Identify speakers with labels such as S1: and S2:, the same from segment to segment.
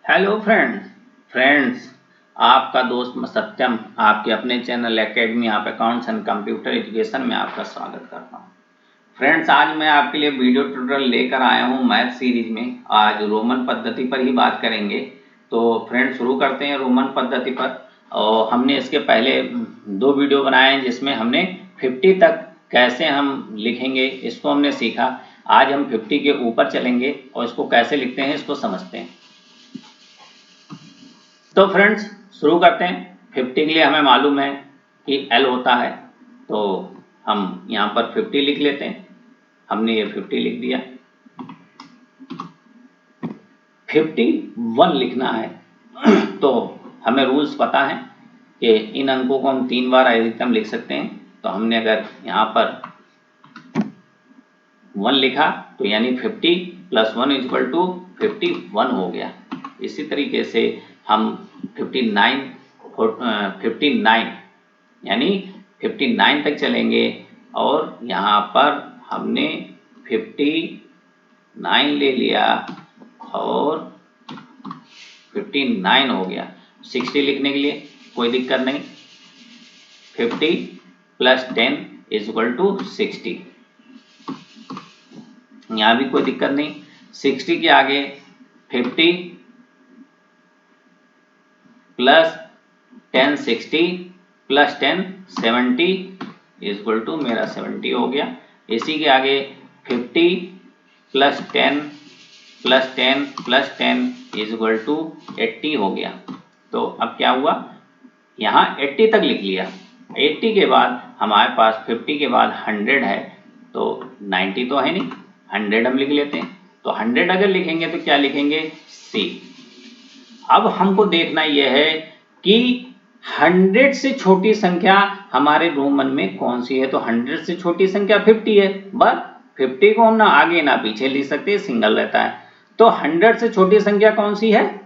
S1: Hello friends आपका दोस्त सत्यम आपके अपने चैनल एकेडमी आप अकाउंट्स एंड कंप्यूटर एजुकेशन में आपका स्वागत करता हूं। फ्रेंड्स, आज मैं आपके लिए वीडियो ट्यूटोरियल लेकर आया हूं मैथ सीरीज में। आज रोमन पद्धति पर ही बात करेंगे। तो फ्रेंड्स, शुरू करते हैं रोमन पद्धति पर। और हमने इसके पहले दो वीडियो बनाए हैं जिसमें हमने 50 तक कैसे हम लिखेंगे इसको हमने सीखा। आज हम 50 के ऊपर चलेंगे और इसको कैसे लिखते हैं इसको समझते हैं। तो फ्रेंड्स, शुरू करते हैं। 50 के लिए हमें मालूम है कि L होता है, तो हम यहाँ पर 50 लिख लेते हैं। हमने ये 50 लिख दिया। 51 लिखना है तो हमें रूल्स पता है कि इन अंकों को हम 3 बार अधिकतम लिख सकते हैं। तो हमने अगर यहाँ पर 1 लिखा तो यानी 50 + 1 = 51 हो गया। इसी तरीके से हम 59 यानी 59 तक चलेंगे और यहाँ पर हमने 59 ले लिया और 59 हो गया। 60 लिखने के लिए कोई दिक्कत नहीं। 50 + 10 = 60। यहाँ भी कोई दिक्कत नहीं। 60 के आगे 50 + 10 60 + 10 70 = मेरा 70 हो गया। इसी के आगे 50 + 10 + 10 + 10 = 80 हो गया। तो अब क्या हुआ, यहाँ 80 तक लिख लिया। 80 के बाद हमारे पास 50 के बाद 100 है, तो 90 तो है नहीं, 100 हम लिख लेते हैं। तो 100 अगर लिखेंगे तो क्या लिखेंगे, C। अब हमको देखना यह है कि 100 से छोटी संख्या हमारे रोमन में कौन सी है। तो 100 से छोटी संख्या 50 है, बस 50 को हम ना आगे ना पीछे लिख सकते, सिंगल रहता है। तो 100 से छोटी संख्या कौन सी है,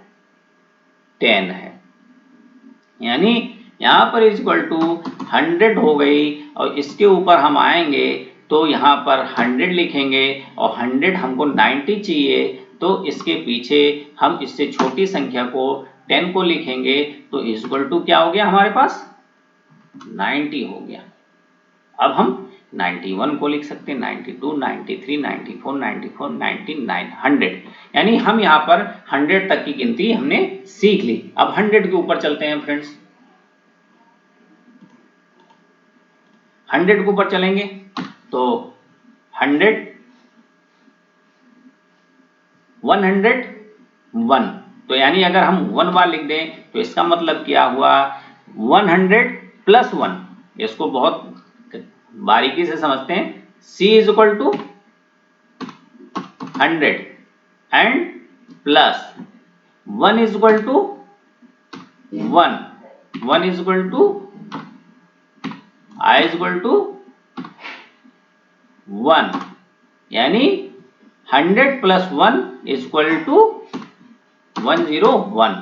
S1: 10 है। यानी यहाँ पर =100 हो गई और इसके ऊपर हम आएंगे तो यहाँ पर 100 लिखेंगे और 100 हमको 90 चाहिए, तो इसके पीछे हम इससे छोटी संख्या को 10 को लिखेंगे तो क्या हो गया हमारे पास, 90 हो गया। अब हम 91 को लिख सकते हैं, 92 93 94 94 99 100। यानी हम यहाँ पर 100 तक की गिनती हमने सीख ली। अब 100 के ऊपर चलते हैं फ्रेंड्स। 100 के ऊपर चलेंगे तो 100 101, तो यानी अगर हम 1 बार लिख दें तो इसका मतलब क्या हुआ, 100 + 1। इसको बहुत बारीकी से समझते हैं। C = 100 एंड प्लस 1 = 1 1 = I = 1, यानी 100 + 1 = 101।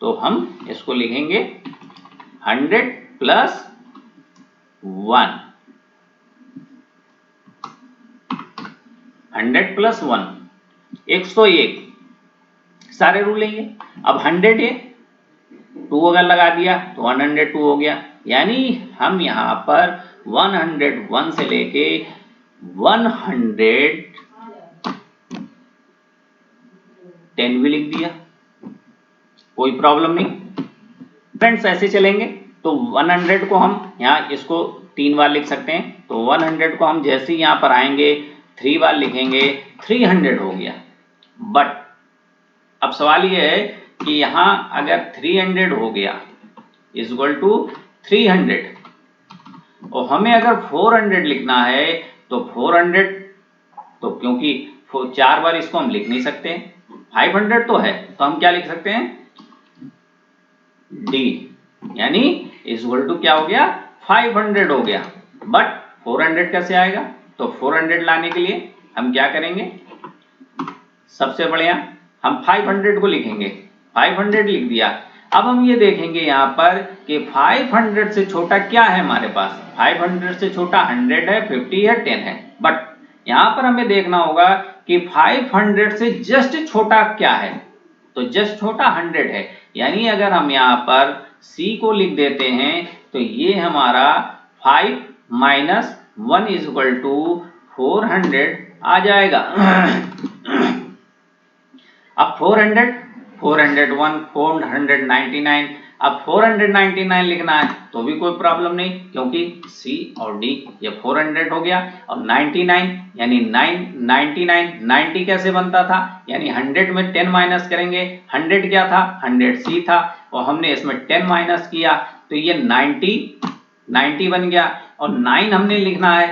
S1: तो हम इसको लिखेंगे 100 + 1 100 + 1 101। सारे रूल लेंगे। अब 100 है, 2 अगर लगा दिया तो 102 हो गया। यानी हम यहाँ पर 101 से लेके 110 भी लिख दिया, कोई प्रॉब्लम नहीं। फ्रेंड्स, ऐसे चलेंगे तो 100 को हम यहाँ इसको 3 बार लिख सकते हैं। तो 100 को हम जैसे ही यहाँ पर आएंगे 3 बार लिखेंगे, 300 हो गया। बट अब सवाल ये है कि यहाँ अगर 300 हो गया = 300 और हमें अगर 400 लिखना है तो 400, तो क्योंकि 4 बार इसको हम लिख नहीं सकते, 500 तो है, तो हम क्या लिख सकते हैं, D, यानी क्या हो गया, 500 हो गया। बट 400 कैसे आएगा, तो 400 लाने के लिए हम क्या करेंगे, सबसे बढ़िया हम 500 को लिखेंगे। 500 लिख दिया। अब हम ये देखेंगे यहाँ पर कि 500 से छोटा क्या है हमारे पास। 500 से छोटा 100 है, 50 है, 10 है। बट यहाँ पर हमें देखना होगा कि 500 से जस्ट छोटा क्या है। तो जस्ट छोटा 100 है, यानी अगर हम यहाँ पर C को लिख देते हैं तो ये हमारा 5 माइनस 1 इज इक्वल टू 400 आ जाएगा। अब 400, 401, 499, अब 499 लिखना है तो भी कोई प्रॉब्लम नहीं, क्योंकि C और D ये 400 हो गया, और 99 यानी 99 90 कैसे बनता था, यानी 100 में 10 माइनस करेंगे, 100 क्या था, 100 C था, और हमने इसमें 10 माइनस किया तो ये 90 बन गया, और 9 हमने लिखना है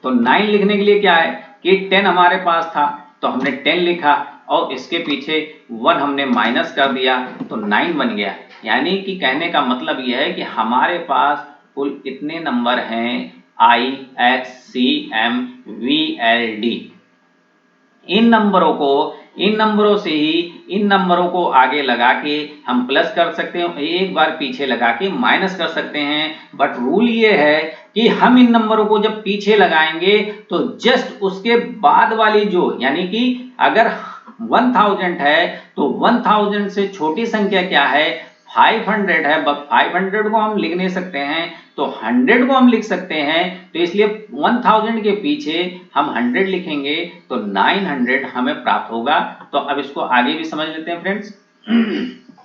S1: तो 9 लिखने के लिए क्या है कि 10 हमारे पास था तो हमने 10 लिखा, और इसके पीछे 1 हमने माइनस कर दिया तो 9 बन गया। यानी कि कहने का मतलब यह है कि हमारे पास कुल कितने नंबर हैं, I, X, C, M, V, L, D। इन नंबरों से ही इन नंबरों को आगे लगा के हम प्लस कर सकते हैं, एक बार पीछे लगा के माइनस कर सकते हैं। बट रूल ये है कि हम इन नंबरों को जब पीछे लगाएंगे तो जस्ट उसके बाद वाली जो, यानी कि अगर 1000 है तो 1000 से छोटी संख्या क्या है, 500 है, बट 500 को हम लिख नहीं सकते हैं तो 100 को हम लिख सकते हैं, तो इसलिए 1000 के पीछे हम 100 लिखेंगे तो 900 हमें प्राप्त होगा। तो अब इसको आगे भी समझ लेते हैं फ्रेंड्स।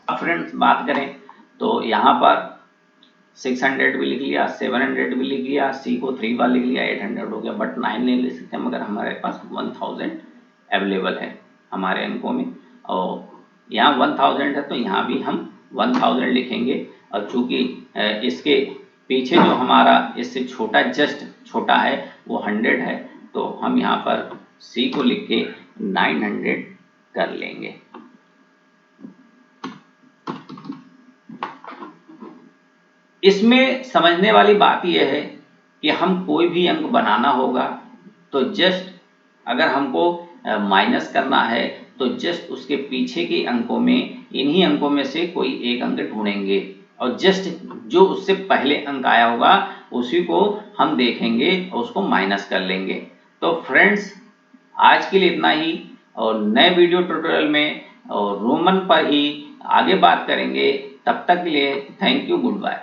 S1: अब फ्रेंड्स बात करें तो यहाँ पर 600 भी लिख लिया, 700 भी लिख लिया, C को 3 बार लिख लिया, 800 हो गया, बट 9 नहीं लिख सकते मगर हमारे पास 1000 अवेलेबल है हमारे अंकों में, और यहाँ 1000 है तो यहाँ भी हम 1000 लिखेंगे, और चूंकि इसके पीछे जो हमारा इससे छोटा जस्ट छोटा है वो 100 है तो हम यहाँ पर C को लिख के 900 कर लेंगे। इसमें समझने वाली बात यह है कि हम कोई भी अंक बनाना होगा तो जस्ट अगर हमको माइनस करना है तो जस्ट उसके पीछे के अंकों में, इन्हीं अंकों में से कोई एक अंक ढूंढेंगे, और जस्ट जो उससे पहले अंक आया होगा उसी को हम देखेंगे और उसको माइनस कर लेंगे। तो फ्रेंड्स आज के लिए इतना ही, और नए वीडियो ट्यूटोरियल में और रोमन पर ही आगे बात करेंगे। तब तक के लिए थैंक यू, गुड बाय।